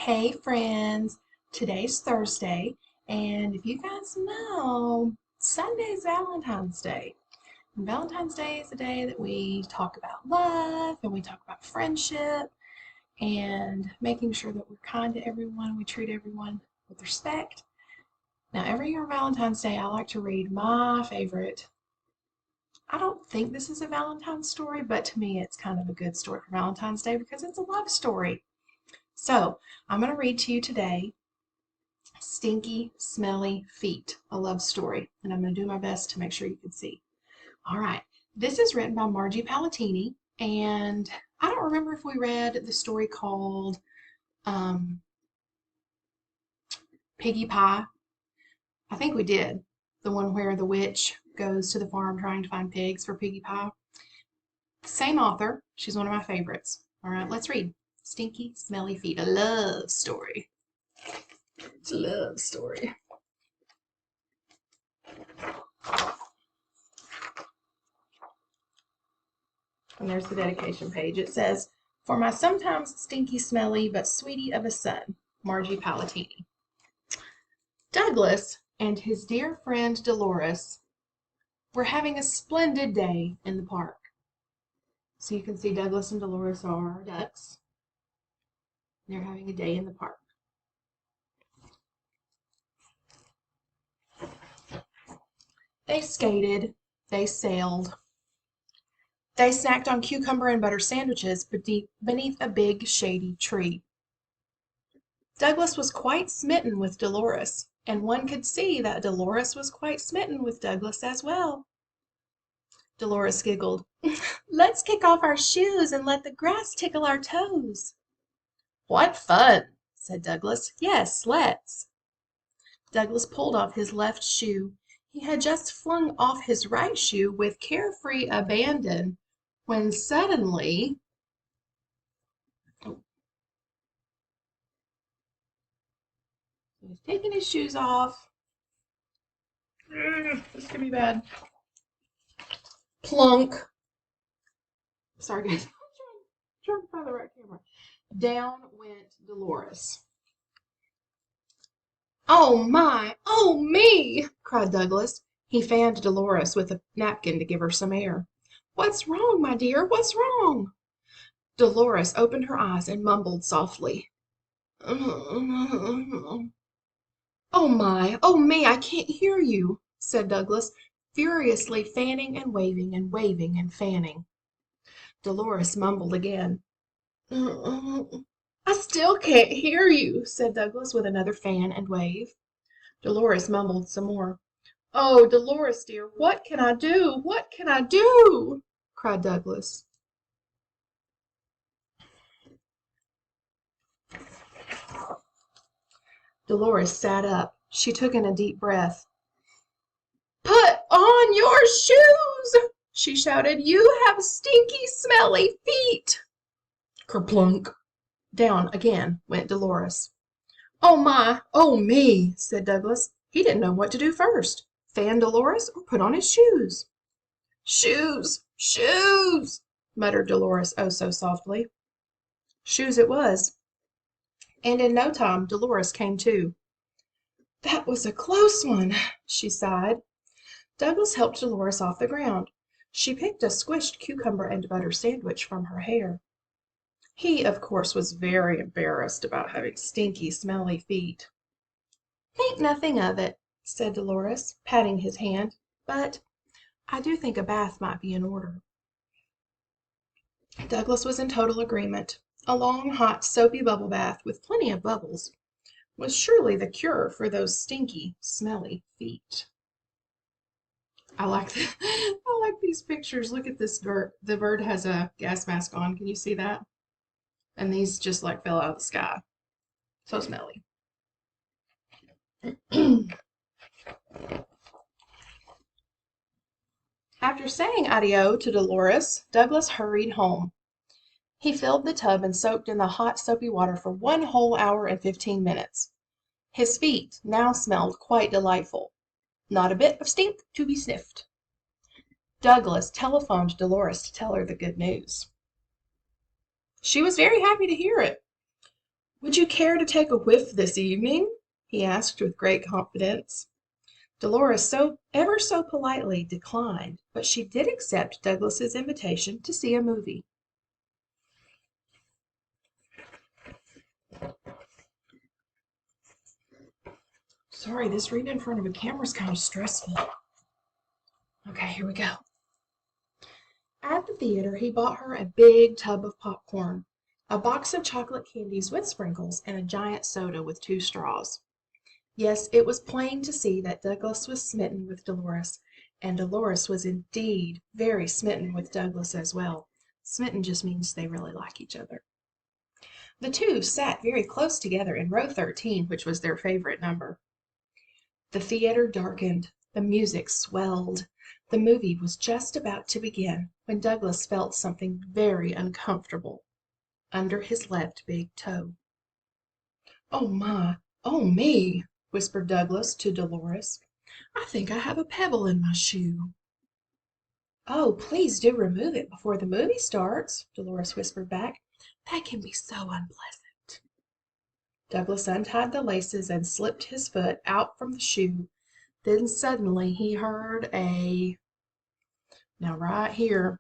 Hey friends, today's Thursday, and if you guys know, Sunday's Valentine's Day. And Valentine's Day is a day that we talk about love and we talk about friendship and making sure that we're kind to everyone, we treat everyone with respect. Now, every year on Valentine's Day, I like to read my favorite. I don't think this is a Valentine's story, but to me, it's kind of a good story for Valentine's Day because it's a love story. So, I'm going to read to you today Stinky, Smelly Feet, a love story. And I'm going to do my best to make sure you can see. All right. This is written by Margie Palatini. And I don't remember if we read the story called um, Piggy Pie. I think we did. The one where the witch goes to the farm trying to find pigs for Piggy Pie. Same author. She's one of my favorites. All right, let's read. Stinky, Smelly Feet, a love story. It's a love story. And there's the dedication page. It says, "For my sometimes stinky, smelly, but sweetie of a son, Margie Palatini." Douglas and his dear friend Dolores were having a splendid day in the park. So you can see Douglas and Dolores are ducks. They're having a day in the park. They skated, they sailed, they snacked on cucumber and butter sandwiches beneath a big shady tree. Douglas was quite smitten with Dolores, and one could see that Dolores was quite smitten with Douglas as well. Dolores giggled. "Let's kick off our shoes and let the grass tickle our toes." "What fun," said Douglas. "Yes, let's." Douglas pulled off his left shoe. He had just flung off his right shoe with carefree abandon when suddenly he's taking his shoes off. This could be bad. Plunk. Sorry, guys. I'm trying to find the right camera. Down went Dolores. "Oh my! Oh me!" cried Douglas. He fanned Dolores with a napkin to give her some air. "What's wrong, my dear? What's wrong?" Dolores opened her eyes and mumbled softly. "Oh my! Oh me! I can't hear you," said Douglas, furiously fanning and waving and waving and fanning. Dolores mumbled again. "I still can't hear you," said Douglas with another fan and wave. Dolores mumbled some more. "Oh, Dolores dear, what can I do? What can I do?" cried Douglas. Dolores sat up. She took in a deep breath. "Put on your shoes!" she shouted. "You have stinky, smelly feet!" Kerplunk! Down again went Dolores. "Oh my! Oh me!" said Douglas. He didn't know what to do first. Fan Dolores or put on his shoes? "Shoes! Shoes!" muttered Dolores oh so softly. Shoes it was. And in no time Dolores came to. "That was a close one," she sighed. Douglas helped Dolores off the ground. She picked a squished cucumber and butter sandwich from her hair. He, of course, was very embarrassed about having stinky, smelly feet. "Think nothing of it," said Dolores, patting his hand, "but I do think a bath might be in order." Douglas was in total agreement. A long, hot, soapy bubble bath with plenty of bubbles was surely the cure for those stinky, smelly feet. I like I like these pictures. Look at this bird. The bird has a gas mask on. Can you see that? And these just like fell out of the sky. So smelly. After saying adieu to Dolores, Douglas hurried home. He filled the tub and soaked in the hot, soapy water for 1 whole hour and 15 minutes. His feet now smelled quite delightful. Not a bit of stink to be sniffed. Douglas telephoned Dolores to tell her the good news. She was very happy to hear it. Would you care to take a whiff this evening? He asked with great confidence. Dolores ever so politely declined, but she did accept Douglas's invitation to see a movie. Sorry, this reading in front of a camera is kind of stressful. Okay, here we go. At the theater, he bought her a big tub of popcorn, a box of chocolate candies with sprinkles, and a giant soda with 2 straws. Yes, it was plain to see that Douglas was smitten with Dolores, and Dolores was indeed very smitten with Douglas as well. Smitten just means they really like each other. The two sat very close together in row 13, which was their favorite number. The theater darkened. The music swelled. The movie was just about to begin when Douglas felt something very uncomfortable under his left big toe. "Oh my, oh me," whispered Douglas to Dolores. "I think I have a pebble in my shoe." "Oh, please do remove it before the movie starts," Dolores whispered back. "That can be so unpleasant." Douglas untied the laces and slipped his foot out from the shoe. Then suddenly he heard now right here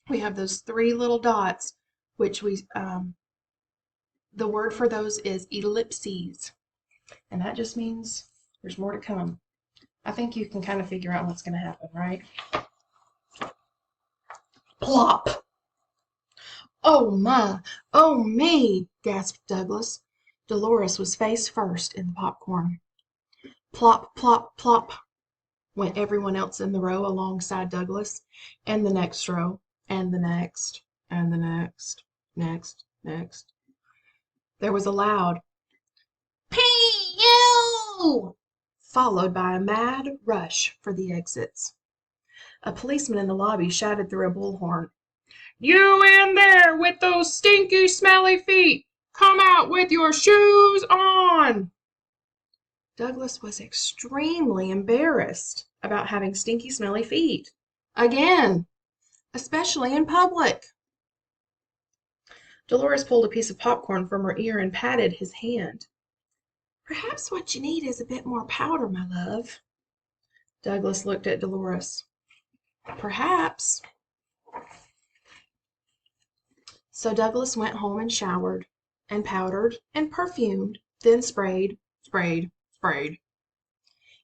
we have those 3 little dots, which the word for those is ellipses, and that just means there's more to come. I think you can kind of figure out what's going to happen, right? Plop! "Oh my, oh me!" gasped Douglas. Dolores was face first in the popcorn. Plop, plop, plop went everyone else in the row alongside Douglas, and the next row, and the next, and the next, next. There was a loud "P.U." followed by a mad rush for the exits. A policeman in the lobby shouted through a bullhorn, "You in there with those stinky, smelly feet! Come out with your shoes on!" Douglas was extremely embarrassed about having stinky, smelly feet. Again, especially in public. Dolores pulled a piece of popcorn from her ear and patted his hand. "Perhaps what you need is a bit more powder, my love." Douglas looked at Dolores. "Perhaps." So Douglas went home and showered, and powdered, and perfumed, then sprayed.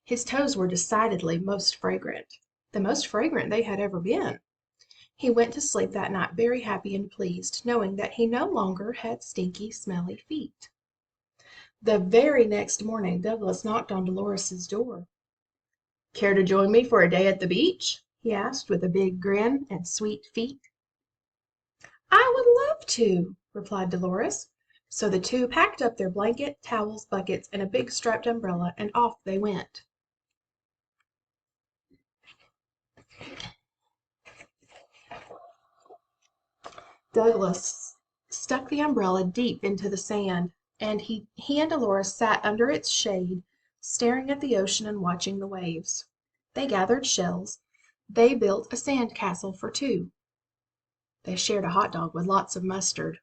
His toes were decidedly most fragrant, the most fragrant they had ever been. He went to sleep that night very happy and pleased, knowing that he no longer had stinky, smelly feet. The very next morning Douglas knocked on Dolores's door. "Care to join me for a day at the beach?" he asked with a big grin and sweet feet. "I would love to," replied Dolores. So the two packed up their blanket, towels, buckets, and a big striped umbrella, and off they went. Douglas stuck the umbrella deep into the sand, and he and Dolores sat under its shade, staring at the ocean and watching the waves. They gathered shells. They built a sand castle for 2. They shared a hot dog with lots of mustard.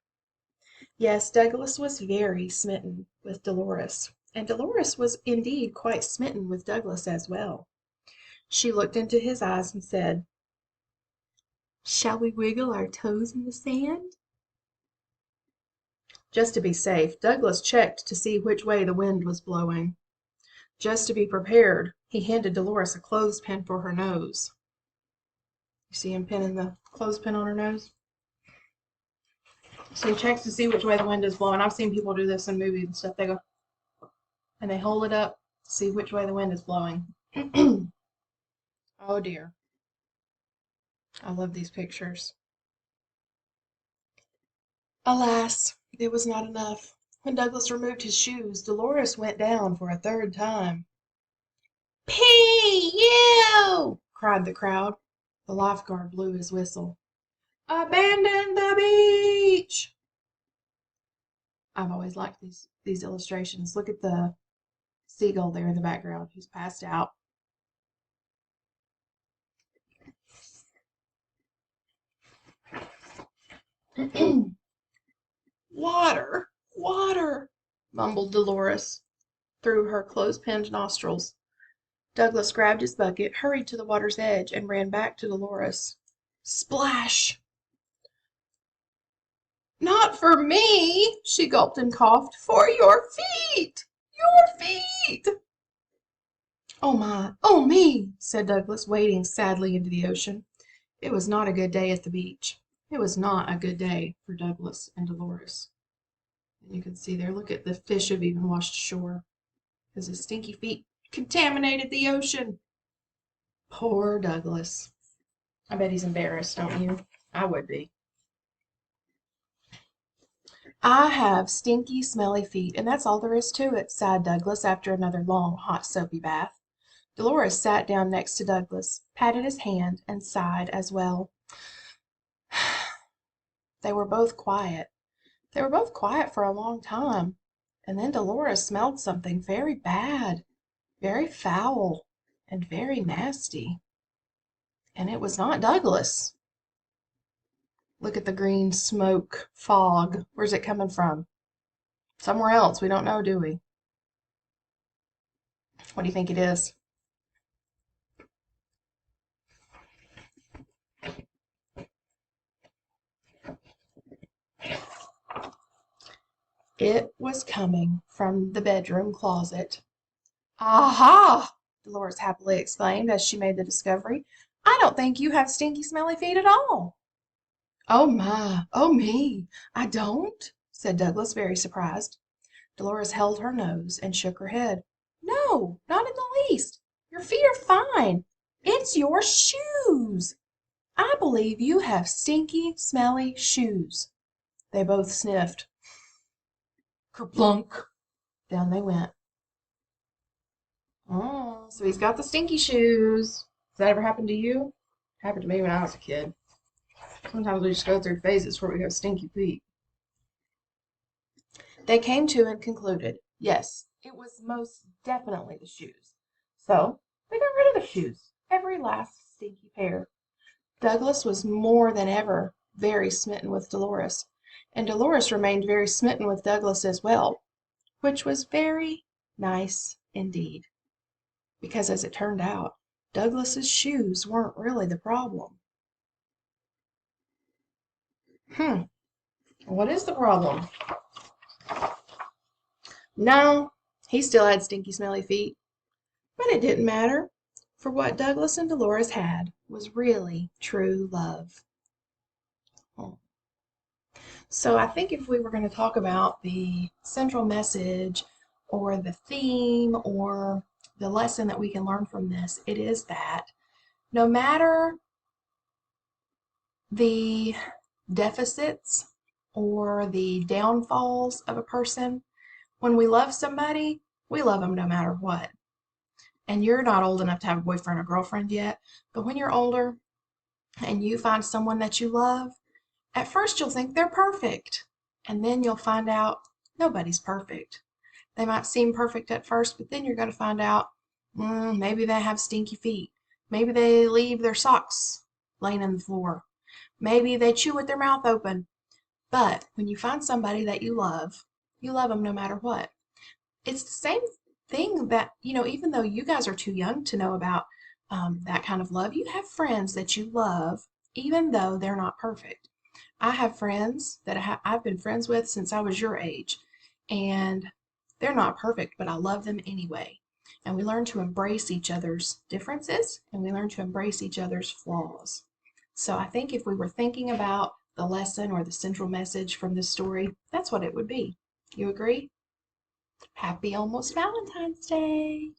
Yes, Douglas was very smitten with Dolores, and Dolores was indeed quite smitten with Douglas as well. She looked into his eyes and said, "Shall we wiggle our toes in the sand?" Just to be safe, Douglas checked to see which way the wind was blowing. Just to be prepared, he handed Dolores a clothespin for her nose. You see him pinning the clothespin on her nose? So he checks to see which way the wind is blowing. I've seen people do this in movies and stuff. They go, and they hold it up to see which way the wind is blowing. Oh dear. I love these pictures. Alas, it was not enough. When Douglas removed his shoes, Dolores went down for a 3rd time. "P.U." cried the crowd. The lifeguard blew his whistle. "Abandon the beach." I've always liked these illustrations. Look at the seagull there in the background. He's passed out. Water, Water, mumbled Dolores through her close-pinned nostrils. Douglas grabbed his bucket, hurried to the water's edge, and ran back to Dolores. Splash! Not for me, she gulped and coughed. For your feet! Your feet! Oh my, oh me, said Douglas, wading sadly into the ocean. It was not a good day at the beach. It was not a good day for Douglas and Dolores. And you can see there, look at the fish have even washed ashore because his stinky feet contaminated the ocean. Poor Douglas. I bet he's embarrassed, don't you? I would be. I have stinky, smelly feet, and that's all there is to it, sighed Douglas after another long, hot, soapy bath. Dolores sat down next to Douglas, patted his hand, and sighed as well. They were both quiet. They were both quiet for a long time, and then Dolores smelled something very bad, very foul, and very nasty. And it was not Douglas. Look at the green smoke fog. Where's it coming from? Somewhere else. We don't know, do we? What do you think it is? It was coming from the bedroom closet. Aha! Dolores happily exclaimed as she made the discovery. I don't think you have stinky, smelly feet at all. Oh my, oh me, I don't, said Douglas, very surprised. Dolores held her nose and shook her head. No, not in the least. Your feet are fine. It's your shoes. I believe you have stinky, smelly shoes. They both sniffed. Kerplunk. Down they went. Oh, so he's got the stinky shoes. Has that ever happened to you? Happened to me when I was a kid. Sometimes we just go through phases where we have stinky feet. They came to and concluded, yes, it was most definitely the shoes. So they got rid of the shoes, every last stinky pair. Douglas was more than ever very smitten with Dolores, and Dolores remained very smitten with Douglas as well, which was very nice indeed, because as it turned out, Douglas's shoes weren't really the problem. What is the problem? No, he still had stinky, smelly feet, but it didn't matter, for what Douglas and Dolores had was really true love. So I think if we were going to talk about the central message or the theme or the lesson that we can learn from this, it is that no matter the deficits or the downfalls of a person, when we love somebody, we love them no matter what. And you're not old enough to have a boyfriend or girlfriend yet, but when you're older and you find someone that you love, at first you'll think they're perfect, and then you'll find out nobody's perfect. They might seem perfect at first, but then you're going to find out maybe they have stinky feet. Maybe they leave their socks laying on the floor. Maybe they chew with their mouth open. But when you find somebody that you love them no matter what. It's the same thing that, even though you guys are too young to know about that kind of love, you have friends that you love even though they're not perfect. I have friends that I've been friends with since I was your age, and they're not perfect, but I love them anyway. And we learn to embrace each other's differences, and we learn to embrace each other's flaws. So I think if we were thinking about the lesson or the central message from this story, that's what it would be. You agree? Happy almost Valentine's Day!